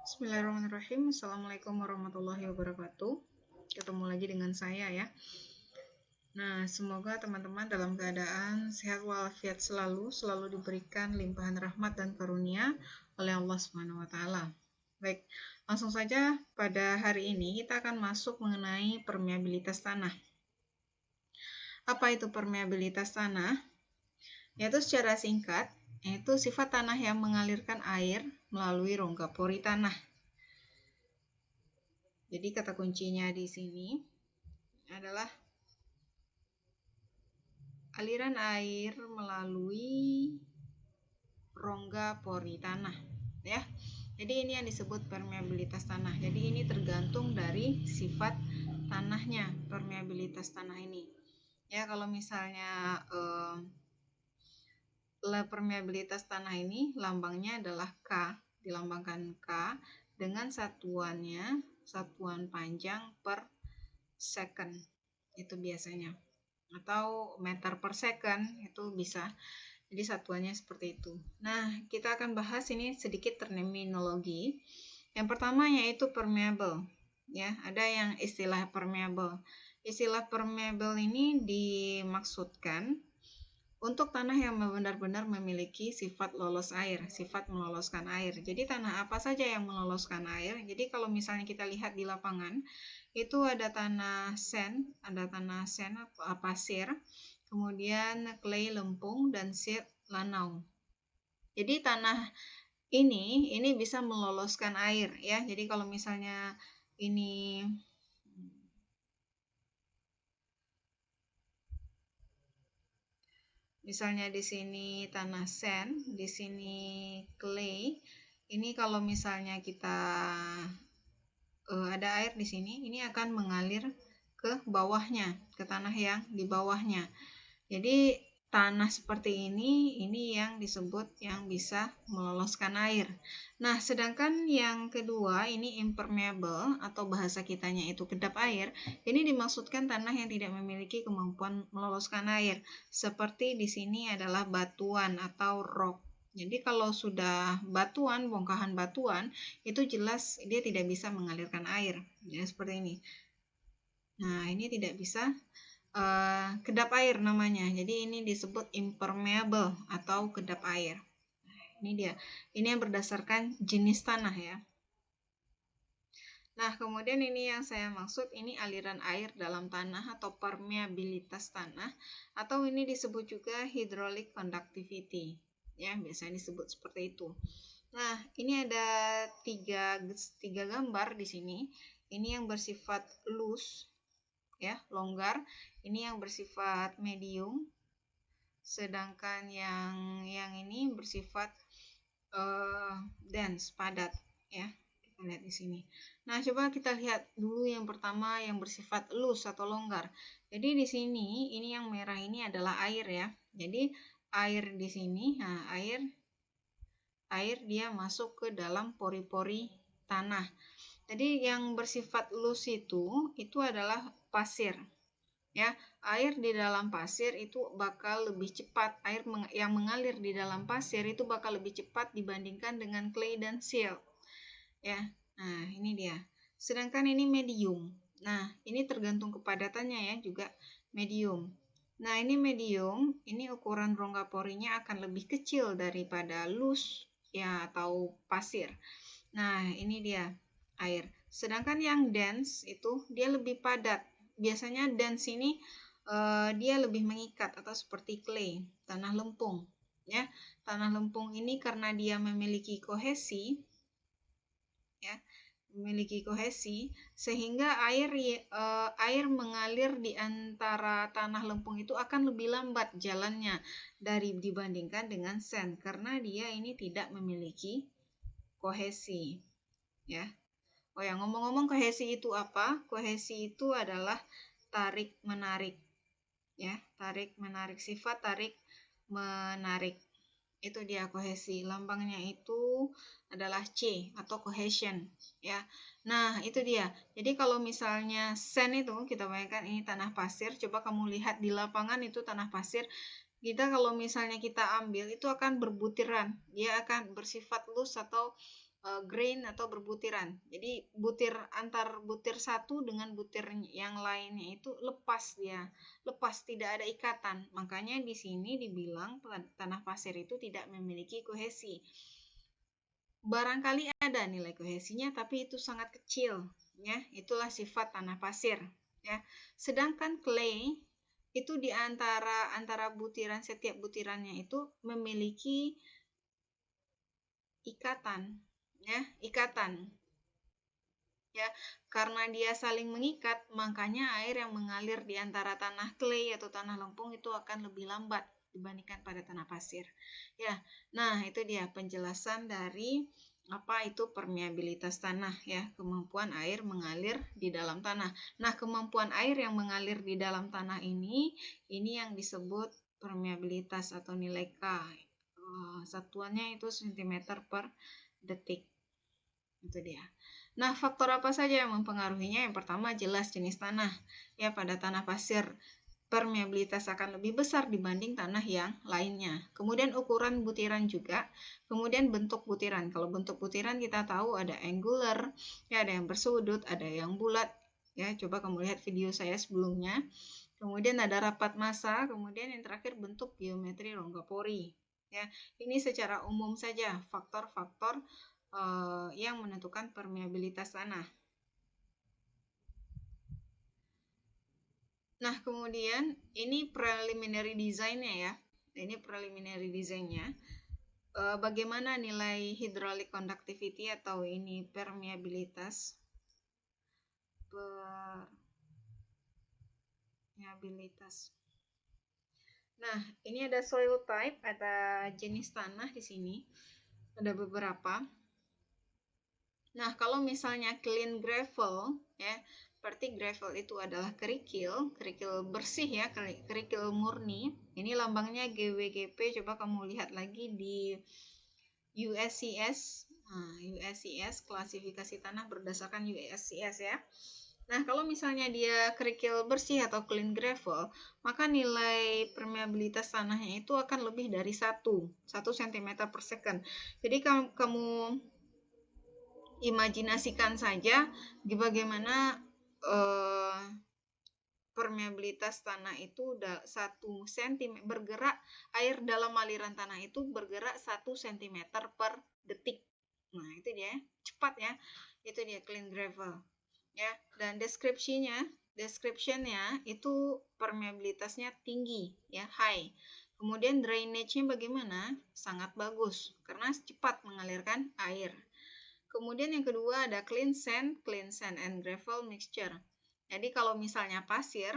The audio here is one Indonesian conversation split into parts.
Bismillahirrahmanirrahim. Assalamualaikum warahmatullahi wabarakatuh. Ketemu lagi dengan saya ya. Nah, semoga teman-teman dalam keadaan sehat walafiat selalu diberikan limpahan rahmat dan karunia oleh Allah Subhanahu wa taala. Baik, langsung saja pada hari ini kita akan masuk mengenai permeabilitas tanah. Apa itu permeabilitas tanah? Yaitu secara singkat, yaitu sifat tanah yang mengalirkan air melalui rongga pori tanah. Jadi kata kuncinya di sini adalah aliran air melalui rongga pori tanah, ya. Jadi ini yang disebut permeabilitas tanah. Jadi ini tergantung dari sifat tanahnya, permeabilitas tanah ini. Ya, kalau misalnya permeabilitas tanah ini lambangnya adalah K, dilambangkan K dengan satuan panjang per second itu biasanya, atau meter per second itu bisa. Jadi satuannya seperti itu. Nah, kita akan bahas ini sedikit terminologi. Yang pertama yaitu permeable. Ya, ada yang istilah permeable. Istilah permeable ini dimaksudkan untuk tanah yang benar-benar memiliki sifat lolos air, sifat meloloskan air. Jadi tanah apa saja yang meloloskan air? Jadi kalau misalnya kita lihat di lapangan, itu ada tanah sand, pasir, kemudian clay lempung, dan silt lanau. Jadi tanah ini bisa meloloskan air ya. Jadi kalau misalnya ini misalnya di sini tanah sand, di sini clay. Ini kalau misalnya kita ada air di sini, ini akan mengalir ke bawahnya, ke tanah yang di bawahnya. Jadi tanah seperti ini yang disebut yang bisa meloloskan air. Nah, sedangkan yang kedua ini impermeable atau bahasa kitanya itu kedap air. Ini dimaksudkan tanah yang tidak memiliki kemampuan meloloskan air. Seperti di sini adalah batuan atau rock. Jadi kalau sudah batuan, bongkahan batuan, itu jelas dia tidak bisa mengalirkan air. Ya, seperti ini. Nah, ini tidak bisa kedap air namanya. Jadi ini disebut impermeable atau kedap air. Ini dia. Ini yang berdasarkan jenis tanah ya. Nah, kemudian ini yang saya maksud, ini aliran air dalam tanah atau permeabilitas tanah, atau ini disebut juga hydraulic conductivity. Ya, biasanya disebut seperti itu. Nah, ini ada tiga gambar di sini. Ini yang bersifat loose, ya, longgar. Ini yang bersifat medium, sedangkan yang ini bersifat dense, padat ya. Kita lihat di sini. Nah, coba kita lihat dulu yang pertama yang bersifat loose atau longgar. Jadi di sini ini yang merah ini adalah air ya. Jadi air di sini, nah air dia masuk ke dalam pori-pori tanah. Jadi yang bersifat loose itu adalah pasir. Ya, air di dalam pasir itu bakal lebih cepat. Air yang mengalir di dalam pasir itu bakal lebih cepat dibandingkan dengan clay dan silt. Ya. Nah, ini dia. Sedangkan ini medium. Nah, ini tergantung kepadatannya ya, juga medium. Nah, ini medium, ini ukuran rongga porinya akan lebih kecil daripada loose ya atau pasir. Nah, ini dia air. Sedangkan yang dense itu dia lebih padat. Biasanya dense ini dia lebih mengikat atau seperti clay, tanah lempung. Ya, tanah lempung ini karena dia memiliki kohesi, ya, sehingga air mengalir di antara tanah lempung itu akan lebih lambat jalannya dibandingkan dengan sand karena dia ini tidak memiliki kohesi. Ya. Oh ya, ngomong-ngomong kohesi itu apa? Kohesi itu adalah tarik menarik. Ya, tarik menarik, sifat tarik menarik. Itu dia kohesi. Lambangnya itu adalah C atau cohesion, ya. Nah, itu dia. Jadi kalau misalnya sand itu kita bayangkan ini tanah pasir, coba kamu lihat di lapangan itu tanah pasir. Kita kalau misalnya kita ambil itu akan berbutiran. Dia akan bersifat loose atau grain atau berbutiran. Jadi antar butir satu dengan butir yang lainnya itu lepas dia, lepas, tidak ada ikatan. Makanya di sini dibilang tanah pasir itu tidak memiliki kohesi. Barangkali ada nilai kohesinya, tapi itu sangat kecil, ya. Itulah sifat tanah pasir, ya. Sedangkan clay itu di antara butiran, setiap butirannya itu memiliki ikatan, ya, ikatan. Ya, karena dia saling mengikat, makanya air yang mengalir di antara tanah clay atau tanah lempung itu akan lebih lambat dibandingkan pada tanah pasir. Ya, nah itu dia penjelasan dari apa itu permeabilitas tanah, ya, kemampuan air mengalir di dalam tanah. Nah, kemampuan air yang mengalir di dalam tanah ini yang disebut permeabilitas atau nilai K. Satuannya itu cm per detik. Itu dia. Nah, faktor apa saja yang mempengaruhinya? Yang pertama jelas jenis tanah. Ya, pada tanah pasir permeabilitas akan lebih besar dibanding tanah yang lainnya. Kemudian ukuran butiran juga, kemudian bentuk butiran. Kalau bentuk butiran kita tahu ada angular, ya ada yang bersudut, ada yang bulat. Ya, coba kamu lihat video saya sebelumnya. Kemudian ada rapat massa, kemudian yang terakhir bentuk geometri rongga pori. Ya, ini secara umum saja faktor-faktor yang menentukan permeabilitas tanah. Nah, kemudian ini preliminary design-nya ya. Ini preliminary design-nya. Bagaimana nilai hydraulic conductivity atau ini permeabilitas? Permeabilitas. Nah, ini ada soil type, ada jenis tanah di sini. Ada beberapa. Nah, kalau misalnya clean gravel, ya, berarti gravel itu adalah kerikil bersih ya, kerikil murni. Ini lambangnya GWGP, coba kamu lihat lagi di USCS. Nah, USCS, klasifikasi tanah berdasarkan USCS ya. Nah, kalau misalnya dia kerikil bersih atau clean gravel, maka nilai permeabilitas tanahnya itu akan lebih dari 1 cm per second. Jadi kamu imajinasikan saja bagaimana permeabilitas tanah itu 1 cm bergerak, air dalam aliran tanah itu bergerak 1 cm per detik. Nah, itu dia, cepat ya. Itu dia clean gravel. Ya, dan deskripsinya itu permeabilitasnya tinggi ya, high. Kemudian drainage-nya bagaimana? Sangat bagus karena cepat mengalirkan air. Kemudian yang kedua ada clean sand and gravel mixture. Jadi kalau misalnya pasir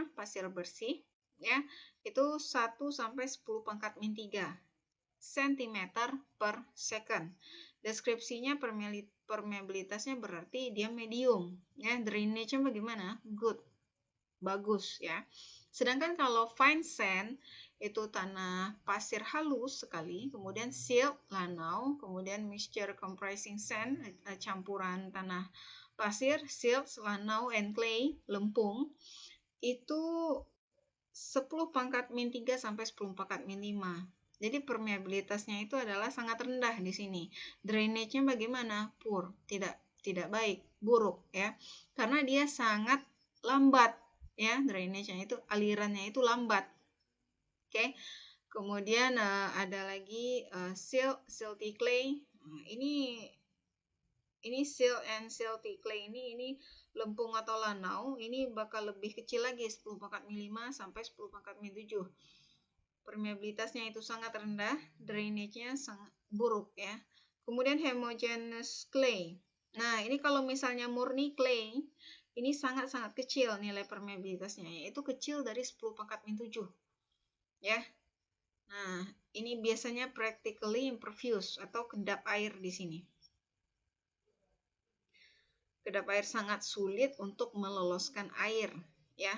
bersih ya, itu 1 sampai 10 pangkat min 3 cm per second. Deskripsinya permeabilitasnya berarti dia medium ya, drainage-nya bagaimana? Good. Bagus ya. Sedangkan kalau fine sand itu tanah pasir halus sekali, kemudian silt, lanau, kemudian mixture comprising sand, campuran tanah pasir, silt, lanau, and clay, lempung, itu 10 pangkat min 3 sampai 10 pangkat min 5. Jadi permeabilitasnya itu adalah sangat rendah di sini. Drainage-nya bagaimana? Poor, tidak baik, buruk ya. Karena dia sangat lambat ya, drainage-nya itu, alirannya itu lambat. Oke. Kemudian ada lagi silty clay. Ini silt and silty clay ini lempung atau lanau, ini bakal lebih kecil lagi, 10 pangkat min 5 sampai 10 pangkat min 7. Permeabilitasnya itu sangat rendah, drainage-nya sangat buruk ya. Kemudian homogeneous clay. Nah, ini kalau misalnya murni clay, ini sangat-sangat kecil nilai permeabilitasnya, yaitu kecil dari 10 pangkat min 7. Ya. Nah, ini biasanya practically impervious atau kedap air di sini. Kedap air sangat sulit untuk meloloskan air, ya.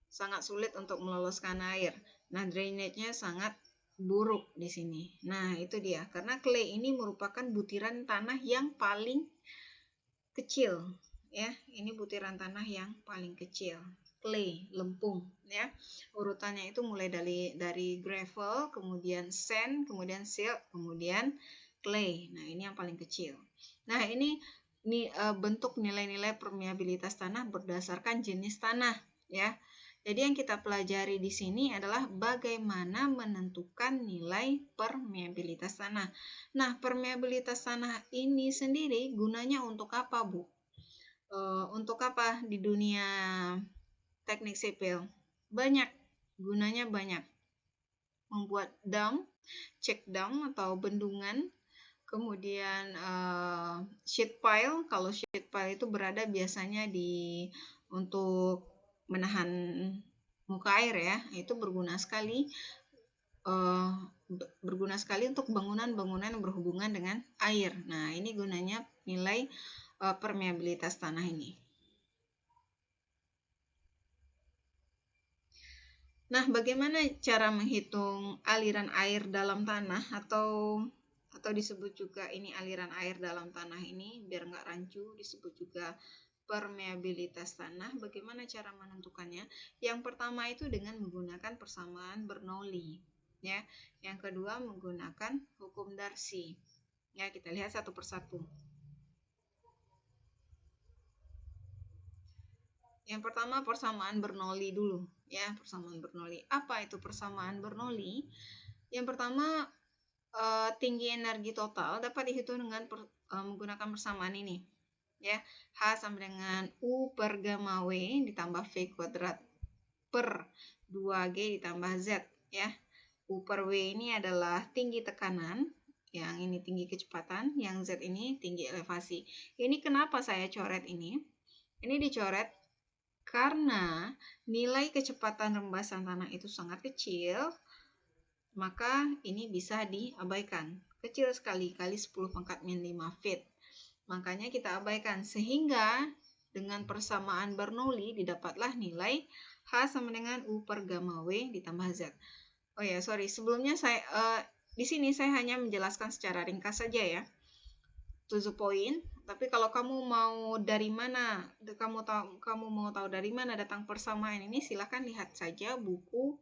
Sangat sulit untuk meloloskan air. Nah, drainage-nya sangat buruk di sini. Nah, itu dia. Karena clay ini merupakan butiran tanah yang paling kecil, ya. Ini butiran tanah yang paling kecil. Clay, lempung ya. Urutannya itu mulai dari gravel, kemudian sand, kemudian silt, kemudian clay. Nah, ini yang paling kecil. Nah, ini bentuk nilai-nilai permeabilitas tanah berdasarkan jenis tanah, ya. Jadi yang kita pelajari di sini adalah bagaimana menentukan nilai permeabilitas tanah. Nah, permeabilitas tanah ini sendiri gunanya untuk apa, Bu? Untuk apa di dunia teknik sipil? Banyak, gunanya banyak. Membuat dam, check dam atau bendungan, kemudian sheet pile. Kalau sheet pile itu berada biasanya untuk menahan muka air, ya, itu berguna sekali. Berguna sekali untuk bangunan-bangunan yang berhubungan dengan air. Nah, ini gunanya nilai permeabilitas tanah ini. Nah, bagaimana cara menghitung aliran air dalam tanah atau disebut juga ini aliran air dalam tanah ini, biar nggak rancu, disebut juga permeabilitas tanah. Bagaimana cara menentukannya? Yang pertama itu dengan menggunakan persamaan Bernoulli, ya. Yang kedua menggunakan hukum Darcy. Ya, kita lihat satu persatu. Yang pertama persamaan Bernoulli dulu, ya, persamaan Bernoulli. Apa itu persamaan Bernoulli? Yang pertama, tinggi energi total dapat dihitung dengan menggunakan persamaan ini, ya. H sama dengan U per gamma W ditambah V kuadrat per 2G ditambah Z, ya. U per W ini adalah tinggi tekanan, yang ini tinggi kecepatan, yang Z ini tinggi elevasi. Ini kenapa saya coret ini? Ini dicoret karena nilai kecepatan rembasan tanah itu sangat kecil, maka ini bisa diabaikan. Kecil sekali, kali 10 pangkat min 5 feet. Makanya kita abaikan, sehingga dengan persamaan Bernoulli didapatlah nilai H sama dengan U per gamma W ditambah Z. Oh ya, sorry, sebelumnya di sini saya hanya menjelaskan secara ringkas saja, ya, to the point. Tapi kalau kamu mau dari mana, kamu mau tahu dari mana datang persamaan ini, silahkan lihat saja buku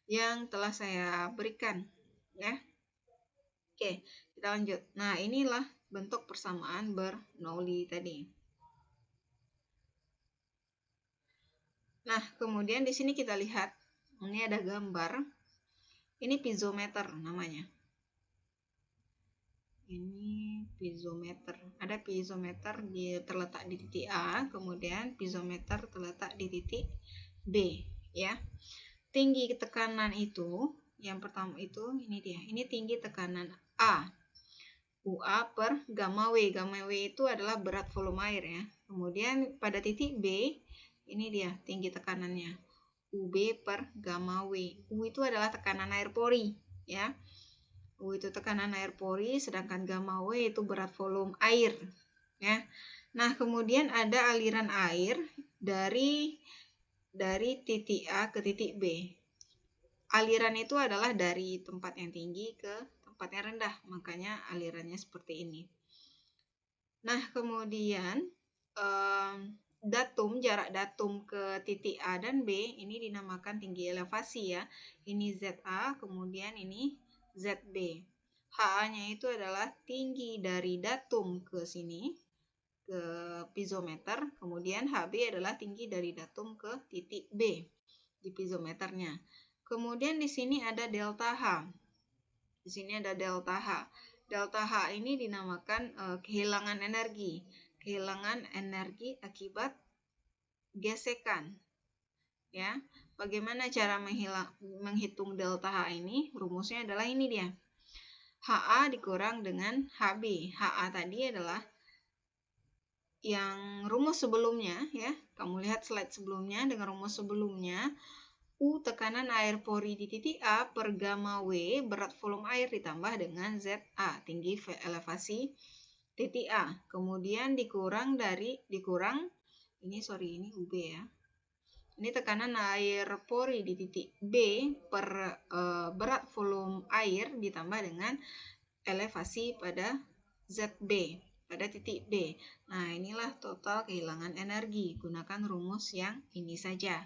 yang telah saya berikan, ya. Oke, kita lanjut. Nah, inilah bentuk persamaan Bernoulli tadi. Nah, kemudian di sini kita lihat, ini ada gambar. Ini piezometer namanya. Ini piezometer. Ada piezometer terletak di titik A, kemudian piezometer terletak di titik B, ya. Tinggi tekanan itu, yang pertama itu ini dia. Ini tinggi tekanan A. UA per gamma W. Gamma W itu adalah berat volume air, ya. Kemudian pada titik B, ini dia tinggi tekanannya. UB per gamma W. U itu adalah tekanan air pori, ya. U itu tekanan air pori, sedangkan gamma W itu berat volume air, ya. Nah, kemudian ada aliran air dari titik A ke titik B. Aliran itu adalah dari tempat yang tinggi ke tempat yang rendah, makanya alirannya seperti ini. Nah, kemudian jarak datum ke titik A dan B ini dinamakan tinggi elevasi, ya. Ini ZA, kemudian ini ZB. HA-nya itu adalah tinggi dari datum ke sini, ke piezometer, kemudian HB adalah tinggi dari datum ke titik B di piezometernya. Kemudian di sini ada delta H. Di sini ada delta H. Delta H ini dinamakan kehilangan energi. Kehilangan energi akibat gesekan, ya. Bagaimana cara menghitung delta H ini? Rumusnya adalah ini dia. HA dikurang dengan HB. HA tadi adalah yang rumus sebelumnya, ya. Kamu lihat slide sebelumnya dengan rumus sebelumnya. U tekanan air pori di titik A per gamma W berat volume air ditambah dengan ZA tinggi elevasi titik A. Kemudian dikurang ini UB, ya. Ini tekanan air pori di titik B per berat volume air ditambah dengan elevasi pada ZB pada titik B. Nah, inilah total kehilangan energi. Gunakan rumus yang ini saja.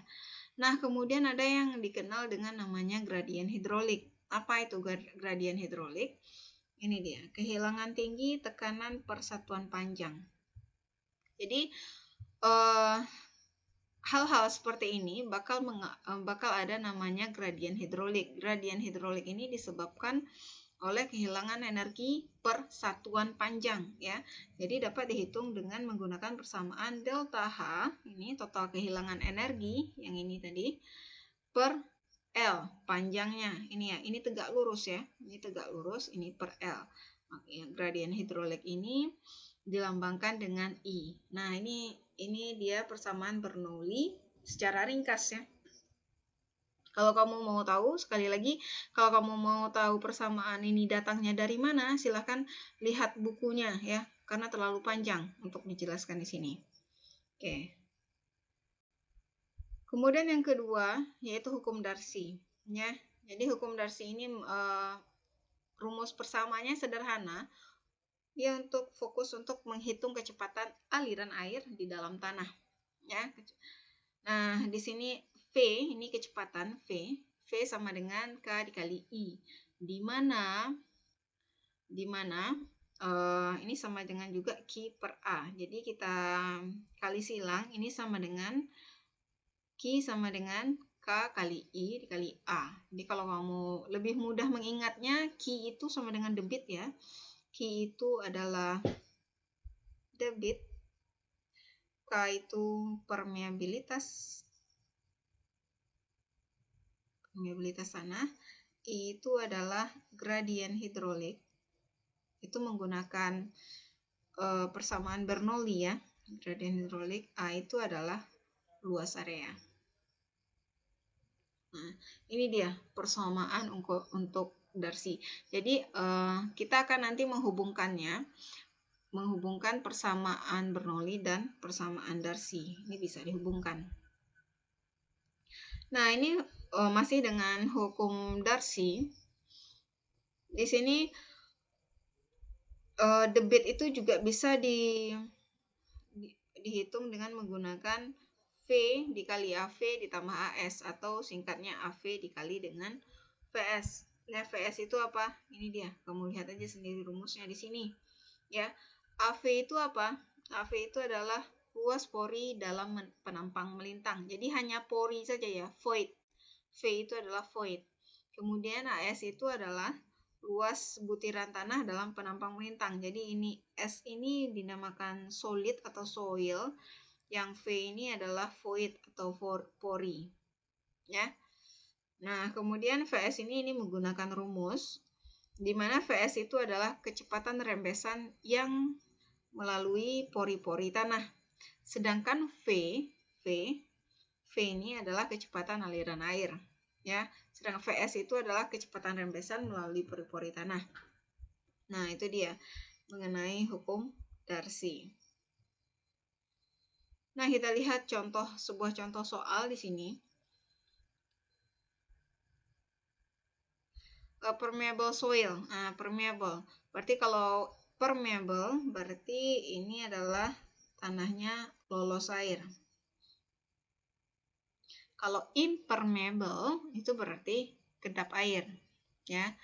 Nah, kemudian ada yang dikenal dengan namanya gradien hidrolik. Apa itu gradien hidrolik? Ini dia, kehilangan tinggi tekanan per satuan panjang. Jadi hal-hal seperti ini bakal ada namanya gradien hidrolik. Gradien hidrolik ini disebabkan oleh kehilangan energi per satuan panjang ya. Jadi dapat dihitung dengan menggunakan persamaan delta H, ini total kehilangan energi yang ini tadi, per L panjangnya. Ini ya, ini tegak lurus ya. Ini tegak lurus, ini per L. Makanya gradien hidrolik ini dilambangkan dengan I. Nah, ini dia persamaan Bernoulli secara ringkas ya. Kalau kamu mau tahu, sekali lagi, kalau kamu mau tahu persamaan ini datangnya dari mana, silahkan lihat bukunya ya, karena terlalu panjang untuk dijelaskan di sini. Oke. Kemudian yang kedua, yaitu hukum Darcy. Ya. Jadi hukum Darcy ini rumus persamaannya sederhana. Dia fokus untuk menghitung kecepatan aliran air di dalam tanah. Ya. Nah, di sini V, ini kecepatan V sama dengan K dikali I. Di mana ini sama dengan juga Q per A. Jadi kita kali silang, ini sama dengan Q sama dengan K kali I dikali A. Jadi kalau kamu lebih mudah mengingatnya, Q itu sama dengan debit ya. Q itu adalah debit, K itu permeabilitas tanah, I itu adalah gradien hidrolik. Itu menggunakan persamaan Bernoulli ya. Gradien hidrolik, A itu adalah luas area. Nah, ini dia persamaan untuk Darcy. Jadi kita akan nanti menghubungkan persamaan Bernoulli dan persamaan Darcy. Ini bisa dihubungkan. Nah, ini masih dengan hukum Darcy. Di sini debit itu juga bisa dihitung dengan menggunakan V dikali AV ditambah AS, atau singkatnya AV dikali dengan VS. Nah, VS itu apa? Ini dia. Kamu lihat aja sendiri rumusnya di sini. Ya. AV itu apa? AV itu adalah luas pori dalam penampang melintang. Jadi hanya pori saja ya, void. V itu adalah void. Kemudian AS itu adalah luas butiran tanah dalam penampang melintang. Jadi ini S ini dinamakan solid atau soil, yang V ini adalah void atau pori. Ya. Nah, kemudian VS ini menggunakan rumus di mana VS itu adalah kecepatan rembesan yang melalui pori-pori tanah. Sedangkan V ini adalah kecepatan aliran air. Ya, sedangkan VS itu adalah kecepatan rembesan melalui pori-pori tanah. Nah, itu dia mengenai hukum Darcy. Nah, kita lihat sebuah contoh soal di sini. Permeable soil. Nah, permeable. Berarti kalau permeable, berarti ini adalah tanahnya lolos air. Kalau impermeable, itu berarti kedap air. Ya.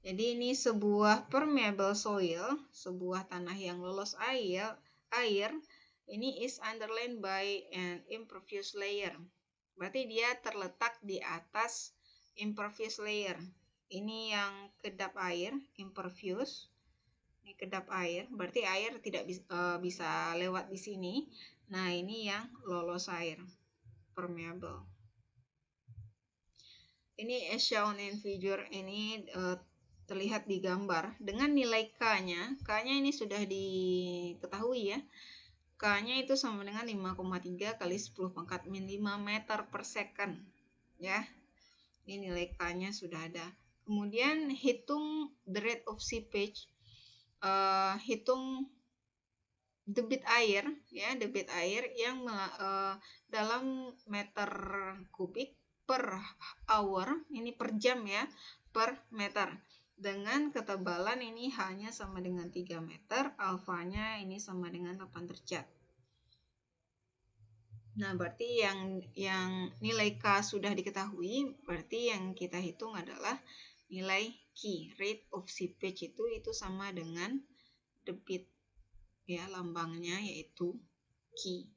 Jadi ini sebuah permeable soil, sebuah tanah yang lolos air, ini is underlain by an impervious layer. Berarti dia terletak di atas impervious layer. Ini yang kedap air, impervious. Ini kedap air, berarti air tidak bisa lewat di sini. Nah, ini yang lolos air, permeable. Ini as shown in figure, ini terlihat di gambar dengan nilai K-nya. K-nya ini sudah diketahui ya. K-nya itu sama dengan 5,3 kali 10 pangkat min 5 meter per second. Ya. Ini nilai K-nya sudah ada. Kemudian hitung the rate of seepage. Hitung debit air ya, debit air yang dalam meter kubik per hour, ini per jam ya, per meter. Dengan ketebalan ini hanya sama dengan 3 meter, alfanya ini sama dengan 8 derajat. Nah, berarti yang nilai K sudah diketahui, berarti yang kita hitung adalah nilai Q. Rate of seepage itu sama dengan debit, ya, lambangnya yaitu Q.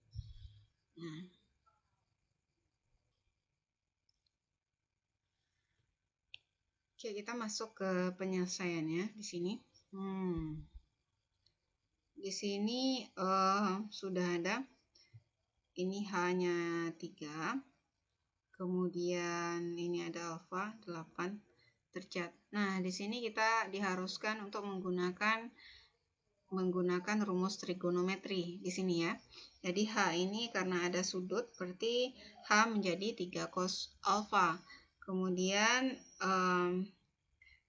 Nah, oke, kita masuk ke penyelesaiannya di sini. Di sini sudah ada, ini hanya 3, kemudian ini ada alfa 8 derajat. Nah, di sini kita diharuskan untuk menggunakan rumus trigonometri di sini ya. Jadi H ini karena ada sudut, berarti H menjadi 3 cos alfa. Kemudian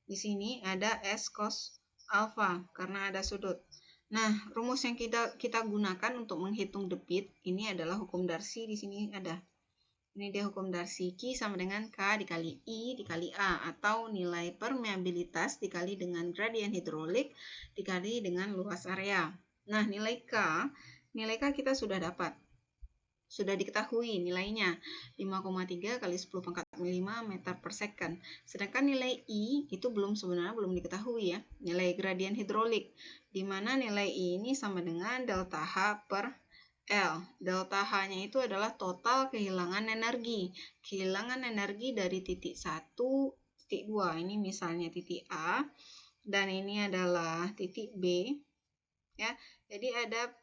di sini ada S cos alfa karena ada sudut. Nah, rumus yang kita gunakan untuk menghitung debit ini adalah hukum Darcy. Di sini ada. Ini dia hukum Darcy. Q sama dengan K dikali I dikali A, atau nilai permeabilitas dikali dengan gradien hidrolik dikali dengan luas area. Nah, nilai K kita sudah dapat. Sudah diketahui nilainya 5,3 kali 10 pangkat 5 meter per second. Sedangkan nilai I itu sebenarnya belum diketahui ya. Nilai gradien hidrolik, di mana nilai I ini sama dengan delta H per L. Delta H-nya itu adalah total kehilangan energi. Kehilangan energi dari titik 1, titik 2. Ini misalnya titik A, dan ini adalah titik B. Ya, jadi ada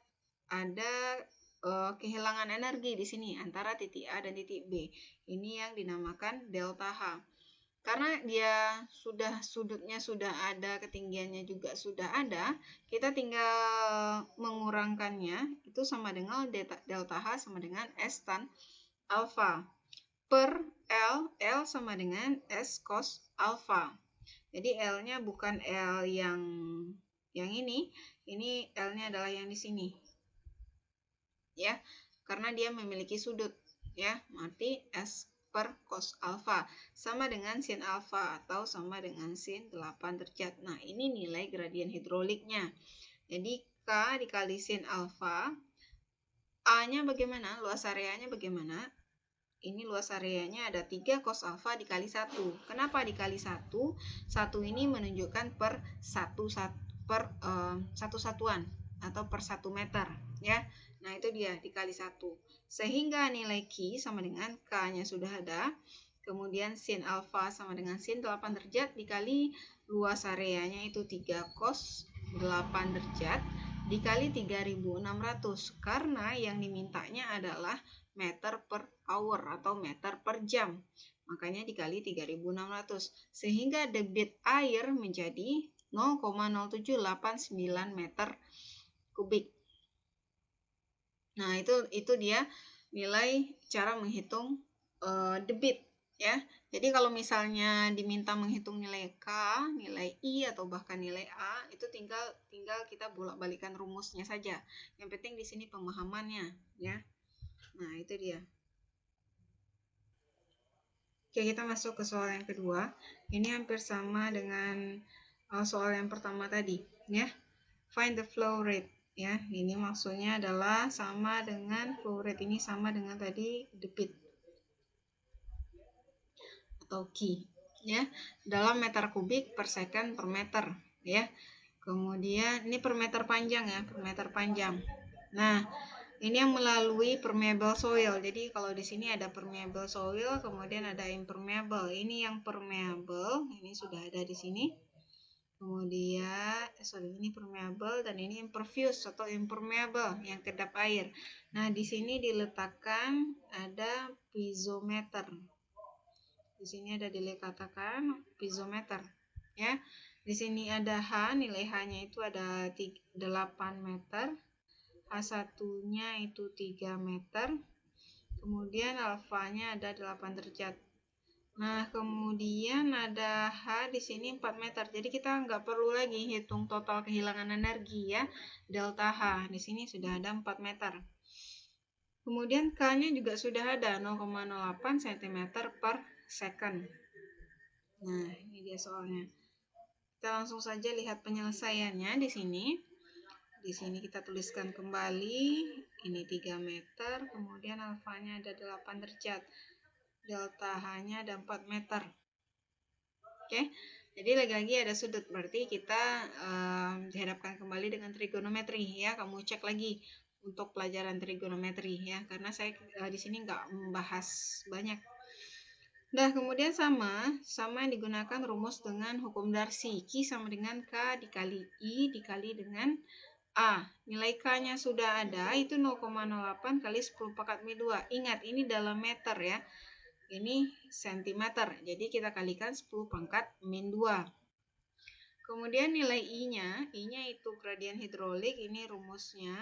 kehilangan energi di sini antara titik A dan titik B. Ini yang dinamakan delta H. Karena dia sudutnya sudah ada, ketinggiannya juga sudah ada, kita tinggal mengurangkannya, itu sama dengan delta H sama dengan S tan alfa per L sama dengan S cos alfa. Jadi L-nya bukan L yang ini L-nya adalah yang di sini. Ya, karena dia memiliki sudut, ya, berarti S per cos alfa sama dengan sin alfa atau sama dengan sin 8 derajat. Nah, ini nilai gradien hidroliknya. Jadi K dikali sin alfa, A-nya bagaimana? Luas areanya bagaimana? Ini luas areanya ada 3 cos alfa dikali 1. Kenapa dikali 1? 1 ini menunjukkan per satu satuan atau per 1 meter, ya. Nah, itu dia dikali 1. Sehingga nilai Q sama dengan K-nya sudah ada. Kemudian sin alfa sama dengan sin 8 derajat dikali luas areanya itu 3 cos 8 derajat dikali 3600. Karena yang dimintanya adalah meter per hour atau meter per jam. Makanya dikali 3600. Sehingga debit air menjadi 0,0789 meter kubik. Nah, itu dia nilai cara menghitung debit, ya. Jadi kalau misalnya diminta menghitung nilai K, nilai I, atau bahkan nilai A, itu tinggal kita bolak-balikan rumusnya saja. Yang penting di sini pemahamannya, ya. Nah, itu dia. Oke, kita masuk ke soal yang kedua. Ini hampir sama dengan soal yang pertama tadi, ya. Find the flow rate. Ya, ini maksudnya adalah sama dengan flow rate ini sama dengan tadi debit atau Q, ya, dalam meter kubik per second per meter, ya. Kemudian ini per meter panjang ya, per meter panjang. Nah, ini yang melalui permeable soil. Jadi kalau di sini ada permeable soil, kemudian ada impermeable. Ini yang permeable, ini sudah ada di sini. Kemudian, ini permeable dan ini impervious atau impermeable yang kedap air. Nah, di sini diletakkan ada piezometer. Di sini ada dikatakan piezometer, ya. Di sini ada H, nilai H-nya itu ada 8 meter. H1-nya itu 3 meter. Kemudian alfanya ada 8 derajat. Nah, kemudian ada H di sini 4 meter. Jadi kita nggak perlu lagi hitung total kehilangan energi ya. Delta H di sini sudah ada 4 meter. Kemudian K-nya juga sudah ada 0,08 cm per second. Nah, ini dia soalnya. Kita langsung saja lihat penyelesaiannya di sini. Di sini kita tuliskan kembali. Ini 3 meter. Kemudian alfanya ada 8 derajat. Delta H-nya ada 4 meter. Oke, Jadi lagi-lagi ada sudut, berarti kita dihadapkan kembali dengan trigonometri ya. Kamu cek lagi untuk pelajaran trigonometri ya, karena saya di sini nggak membahas banyak. Nah, kemudian sama yang digunakan rumus dengan hukum Darcy. Q sama dengan K dikali I dikali dengan A. Nilai K-nya sudah ada, itu 0,08 kali 10 pangkat min 2. Ingat, ini dalam meter ya. Ini sentimeter. Jadi kita kalikan 10 pangkat min 2. Kemudian nilai I-nya itu gradien hidrolik, ini rumusnya.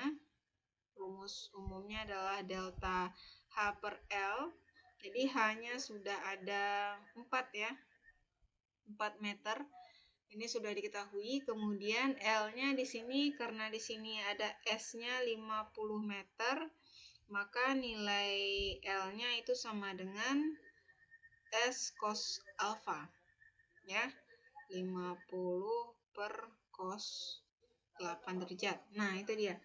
Rumus umumnya adalah delta H per L. Jadi H-nya sudah ada 4 ya. 4 meter. Ini sudah diketahui. Kemudian L-nya di sini, karena di sini ada S-nya 50 meter, maka nilai L-nya itu sama dengan S cos alpha. Ya. 50 per cos 8 derajat. Nah, itu dia.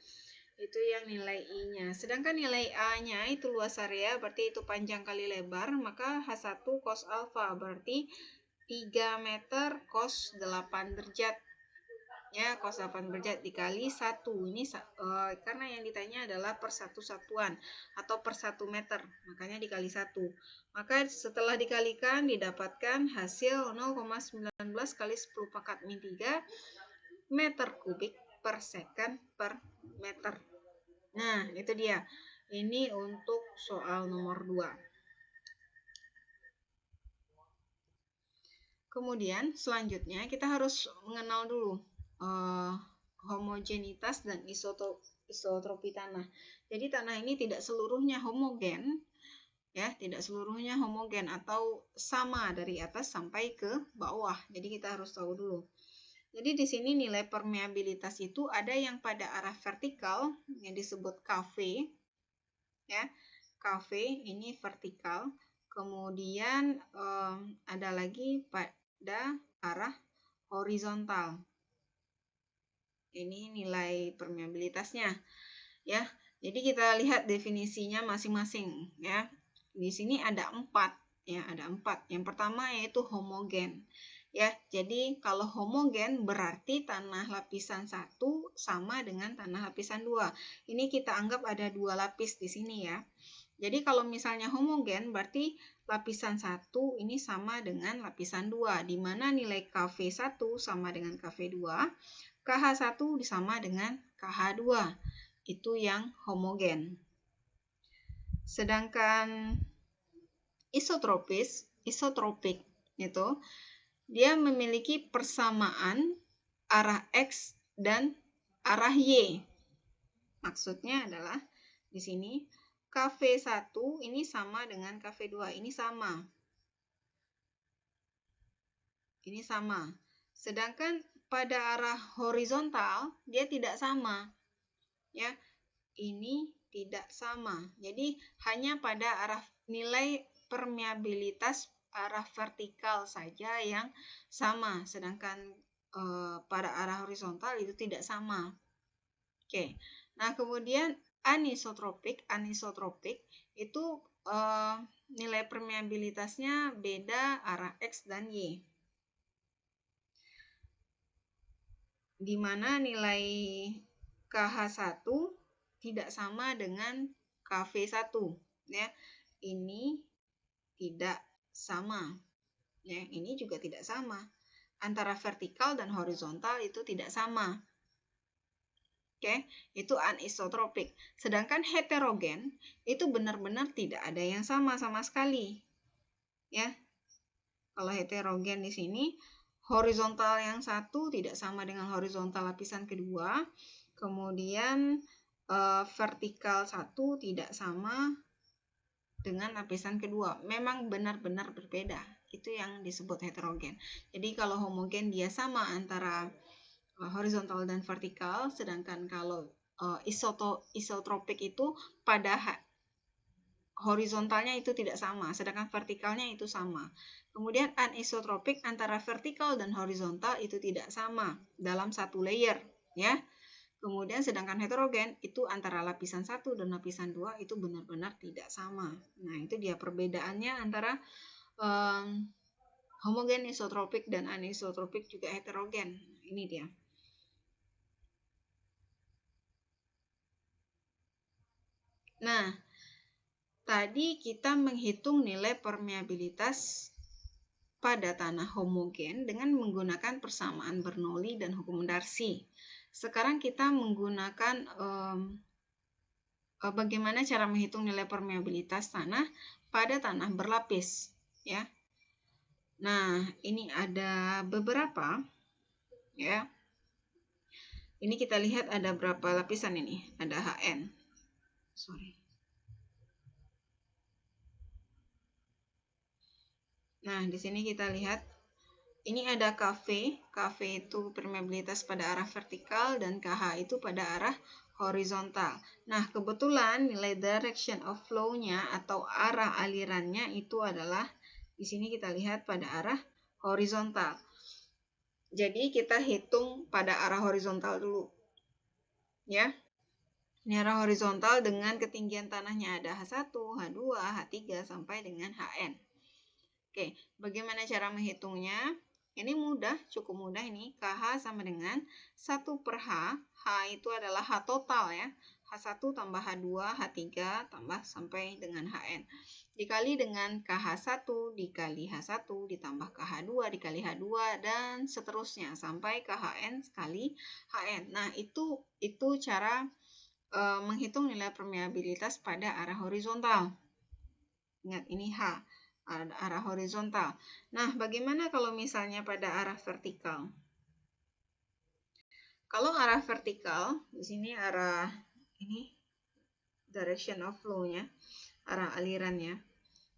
Itu yang nilai I-nya. Sedangkan nilai A-nya itu luas area, berarti itu panjang kali lebar, maka H1 cos alpha berarti 3 meter cos 8 derajat. Ya, cos 8 derajat dikali 1. Ini karena yang ditanya adalah per satu satuan atau per 1 meter, makanya dikali 1. Maka setelah dikalikan didapatkan hasil 0,19 kali 10 pangkat min 3 meter kubik per second per meter. Nah, itu dia. Ini untuk soal nomor 2. Kemudian selanjutnya kita harus mengenal dulu homogenitas dan isotropi tanah. Jadi tanah ini tidak seluruhnya homogen, ya, tidak seluruhnya homogen atau sama dari atas sampai ke bawah. Jadi kita harus tahu dulu. Jadi di sini nilai permeabilitas itu ada yang pada arah vertikal yang disebut KV, ya, KV ini vertikal. Kemudian ada lagi pada arah horizontal. Ini nilai permeabilitasnya, ya. Jadi kita lihat definisinya masing-masing, ya. Di sini ada 4, ya, ada 4. Yang pertama yaitu homogen. Ya, jadi kalau homogen berarti tanah lapisan 1 sama dengan tanah lapisan 2. Ini kita anggap ada 2 lapis di sini ya. Jadi kalau misalnya homogen berarti lapisan 1 ini sama dengan lapisan 2, di mana nilai KV1 sama dengan KV2, KH1 sama dengan KH2. Itu yang homogen. Sedangkan isotropik itu dia memiliki persamaan arah X dan arah Y. Maksudnya adalah di sini KV1 ini sama dengan KV2, ini sama. Ini sama. Sedangkan pada arah horizontal dia tidak sama. Ya. Ini tidak sama. Jadi hanya pada arah nilai permeabilitas arah vertikal saja yang sama, sedangkan pada arah horizontal itu tidak sama. Oke. Nah, kemudian anisotropik itu nilai permeabilitasnya beda arah X dan Y. Di mana nilai KH1 tidak sama dengan KV1, ya. Ini tidak sama. Ya, ini juga tidak sama. Antara vertikal dan horizontal itu tidak sama. Oke, itu anisotropik. Sedangkan heterogen itu benar-benar tidak ada yang sama sekali. Ya. Kalau heterogen di sini horizontal yang satu tidak sama dengan horizontal lapisan kedua. Kemudian vertikal satu tidak sama dengan lapisan kedua. Memang benar-benar berbeda. Itu yang disebut heterogen. Jadi kalau homogen dia sama antara horizontal dan vertikal, sedangkan kalau isotropik itu pada horizontalnya itu tidak sama, sedangkan vertikalnya itu sama. Kemudian anisotropik antara vertikal dan horizontal itu tidak sama dalam satu layer, ya. Kemudian sedangkan heterogen itu antara lapisan 1 dan lapisan 2 itu benar-benar tidak sama. Nah, itu dia perbedaannya antara homogen, isotropik, dan anisotropik juga heterogen. Ini dia. Nah, tadi kita menghitung nilai permeabilitas pada tanah homogen dengan menggunakan persamaan Bernoulli dan hukum Darcy. Sekarang kita menggunakan bagaimana cara menghitung nilai permeabilitas tanah pada tanah berlapis, ya. Nah, ini ada beberapa, ya. Ini kita lihat ada berapa lapisan ini? Ada HN. Sorry. Nah, di sini kita lihat ini ada KV. KV itu permeabilitas pada arah vertikal dan KH itu pada arah horizontal. Nah, kebetulan nilai direction of flow-nya atau arah alirannya itu adalah di sini kita lihat pada arah horizontal. Jadi kita hitung pada arah horizontal dulu. Ya. Ini arah horizontal dengan ketinggian tanahnya ada H1, H2, H3 sampai dengan HN. Oke, bagaimana cara menghitungnya? Ini mudah, cukup mudah ini. KH sama dengan 1 per H. H itu adalah H total ya. H1 tambah H2, H3 tambah sampai dengan HN. Dikali dengan KH1 dikali H1 ditambah KH2 dikali H2 dan seterusnya sampai KHN sekali HN. Nah, itu cara menghitung nilai permeabilitas pada arah horizontal. Ingat, ini H. Arah horizontal. Nah, bagaimana kalau misalnya pada arah vertikal? Kalau arah vertikal, di sini arah ini direction of flow-nya, arah alirannya,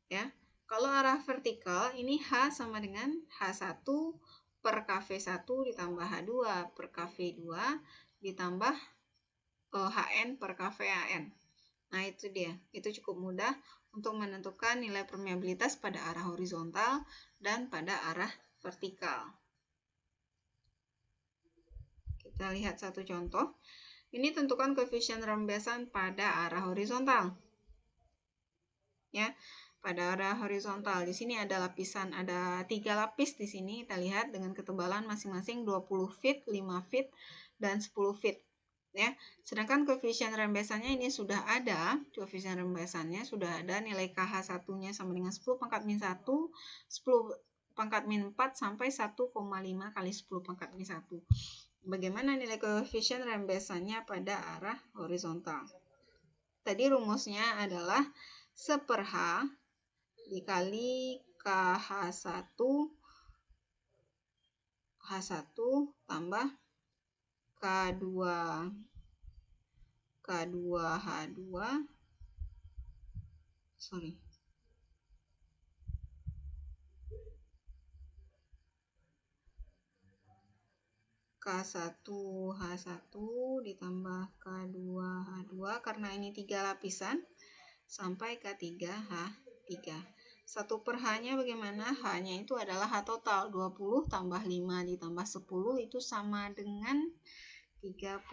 ya. Kalau arah vertikal, ini H sama dengan H1 per KV1 ditambah H2 per KV2 ditambah HN per KVAN. Nah, itu dia. Itu cukup mudah untuk menentukan nilai permeabilitas pada arah horizontal dan pada arah vertikal. Kita lihat satu contoh. Ini tentukan koefisien rembesan pada arah horizontal. Ya, pada arah horizontal. Di sini ada lapisan, ada 3 lapis di sini. Kita lihat dengan ketebalan masing-masing 20 feet, 5 feet, dan 10 feet. Ya, sedangkan koefisien rembesannya ini sudah ada, koefisien rembesannya sudah ada, nilai KH1-nya sama dengan 10 pangkat min 1, 10 pangkat min 4 sampai 1,5 kali 10 pangkat min 1. Bagaimana nilai koefisien rembesannya pada arah horizontal? Tadi rumusnya adalah 1 per H dikali KH1 H1 tambah K2 H2 sorry K1 H1 ditambah K2 H2 karena ini 3 lapisan sampai K3 H3. 1 per H-nya bagaimana? H-nya itu adalah H total 20 tambah 5 ditambah 10 itu sama dengan 35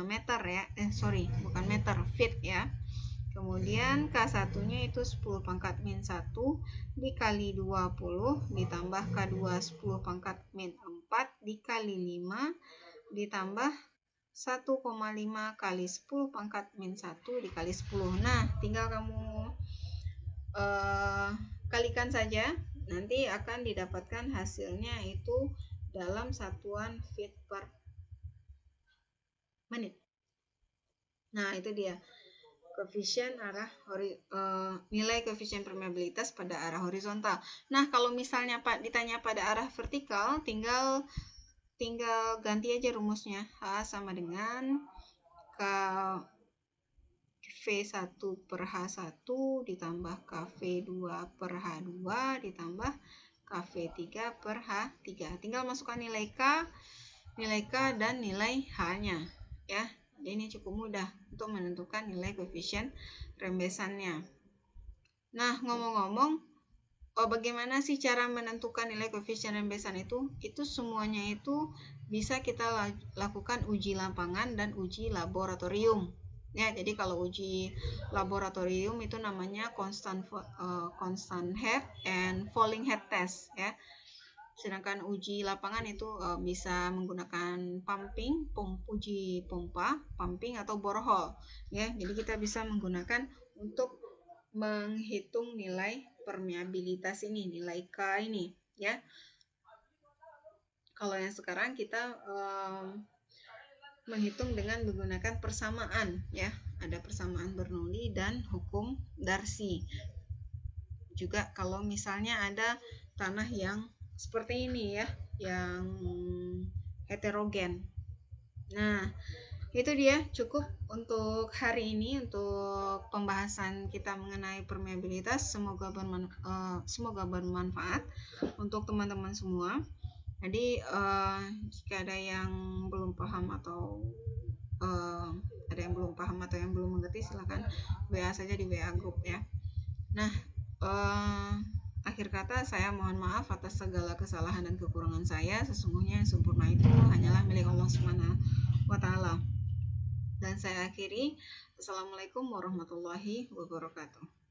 meter ya. Sorry, bukan meter, feet ya. Kemudian K1-nya itu 10 pangkat min 1 dikali 20 ditambah K2 10 pangkat min 4 dikali 5 ditambah 1,5 kali 10 pangkat min 1 dikali 10. Nah, tinggal kamu kalikan saja. Nanti akan didapatkan hasilnya itu dalam satuan feet per menit. Nah, itu dia koefisien nilai koefisien permeabilitas pada arah horizontal. Nah, kalau misalnya Pak ditanya pada arah vertikal, tinggal ganti aja rumusnya. H sama dengan KV1 per H1 ditambah KV2 per H2 ditambah KV3 per H3. Tinggal masukkan nilai K dan nilai H-nya ya. Jadi ini cukup mudah untuk menentukan nilai koefisien rembesannya. Nah, ngomong-ngomong, bagaimana sih cara menentukan nilai koefisien rembesan itu? Itu semuanya itu bisa kita lakukan uji lapangan dan uji laboratorium. Ya, jadi kalau uji laboratorium itu namanya constant head and falling head test ya. Sedangkan uji lapangan itu bisa menggunakan uji pompa, pumping atau borehole ya. Jadi kita bisa menggunakan untuk menghitung nilai permeabilitas ini, nilai K ini ya. Kalau yang sekarang kita menghitung dengan menggunakan persamaan ya. Ada persamaan Bernoulli dan hukum Darcy. Juga kalau misalnya ada tanah yang seperti ini ya, yang heterogen. Nah, itu dia cukup untuk hari ini untuk pembahasan kita mengenai permeabilitas. Semoga bermanfaat untuk teman-teman semua. Jadi jika ada yang belum paham atau yang belum mengerti, silakan WA saja di WA group ya. Nah, akhir kata saya mohon maaf atas segala kesalahan dan kekurangan saya. Sesungguhnya yang sempurna itu hanyalah milik Allah Subhanahu wa Ta'ala. Dan saya akhiri, Assalamualaikum warahmatullahi wabarakatuh.